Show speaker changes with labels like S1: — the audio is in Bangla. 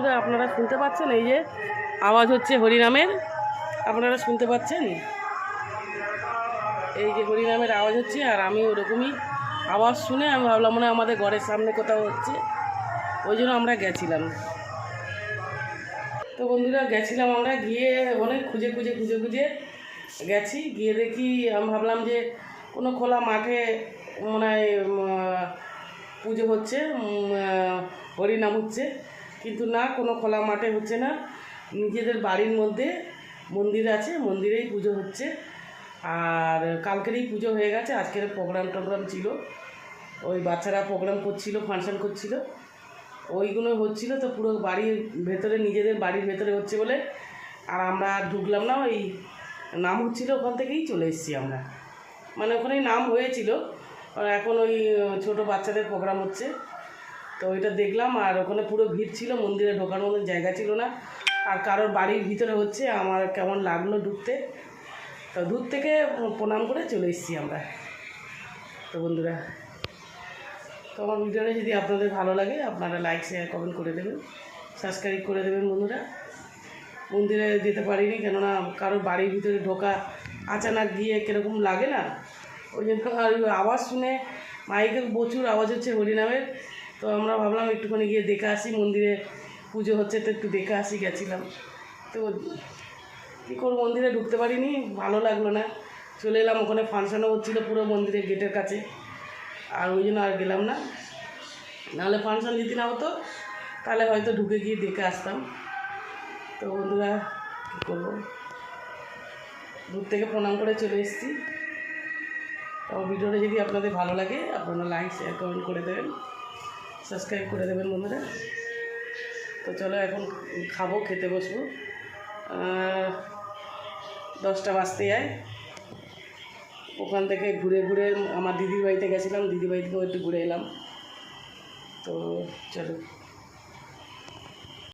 S1: বন্ধুরা আপনারা শুনতে পাচ্ছেন, এই যে আওয়াজ হচ্ছে হরিনামের, আপনারা শুনতে পাচ্ছেন, এই যে হরিনামের আওয়াজ হচ্ছে। আর আমি ওরকমই আওয়াজ শুনে আমি ভাবলাম মনে হয় আমাদের ঘরের সামনে কোথাও হচ্ছে, ওই জন্য আমরা গেছিলাম। তো বন্ধুরা গেছিলাম আমরা, গিয়ে অনেক খুঁজে খুঁজে খুঁজে খুঁজে গেছি, গিয়ে দেখি আমি ভাবলাম যে কোনো খোলা মাঠে মনে হয় পুজো হচ্ছে, হরিনাম হচ্ছে, কিন্তু না, কোনো খোলা মাঠে হচ্ছে না, নিজেদের বাড়ির মধ্যে মন্দির আছে, মন্দিরেই পুজো হচ্ছে। আর কালকেরই পুজো হয়ে গেছে, আজকের প্রোগ্রাম ছিল, ওই বাচ্চারা প্রোগ্রাম করছিল, ফাংশন করছিল, ওইগুলো হচ্ছিল। তো পুরো বাড়ির ভেতরে, নিজেদের বাড়ির ভেতরে হচ্ছে বলে আর আমরা ঢুকলাম না, ওই নাম হচ্ছিল ওখান থেকেই চলে এসেছি আমরা, মানে ওখানেই নাম হয়েছিল, এখন ওই ছোট বাচ্চাদের প্রোগ্রাম হচ্ছে, তো ওইটা দেখলাম। আর ওখানে পুরো ভিড় ছিল, মন্দিরে ঢোকার মতো জায়গা ছিল না, আর কারোর বাড়ির ভিতরে হচ্ছে, আমার কেমন লাগলো ঢুকতে, তো দূর থেকে প্রণাম করে চলে এসেছি আমরা। তো বন্ধুরা, তো আমার ভিডিওটা যদি আপনাদের ভালো লাগে আপনারা লাইক শেয়ার কমেন্ট করে দেবেন, সাবস্ক্রাইব করে দেবেন। বন্ধুরা, মন্দিরে যেতে পারিনি, কেননা কারোর বাড়ির ভিতরে ঢোকা আচানক গিয়ে কীরকম লাগে না, ওই জন্য। আর আওয়াজ শুনে মাইকের প্রচুর আওয়াজ হচ্ছে হরিনামের, তো আমরা ভাবলাম একটুখানি গিয়ে দেখে আসি, মন্দিরে পুজো হচ্ছে তো একটু দেখে আসি, গেছিলাম। তো কী করবো, মন্দিরে ঢুকতে পারিনি, ভালো লাগলো না, চলে এলাম। ওখানে ফাংশনও হচ্ছিলো পুরো মন্দিরের গেটের কাছে, আর ওই জন্য আর গেলাম না, নাহলে ফাংশন যদি না হতো তাহলে হয়তো ঢুকে গিয়ে দেখে আসতাম। তো বন্ধুরা কী করবো, দূর থেকে প্রণাম করে চলে এসেছি। তো ভিডিওটা যদি আপনাদের ভালো লাগে আপনারা লাইক শেয়ার কমেন্ট করে দেবেন, সাবস্ক্রাইব করে দেবেন বন্ধুরা। তো চলো এখন খাবো, খেতে বসবো, 10টা বাজতে যায়। ওখান থেকে ঘুরে ঘুরে আমার দিদির বাড়িতে গেছিলাম, দিদির বাড়ি থেকেও একটু ঘুরে এলাম। তো চলো।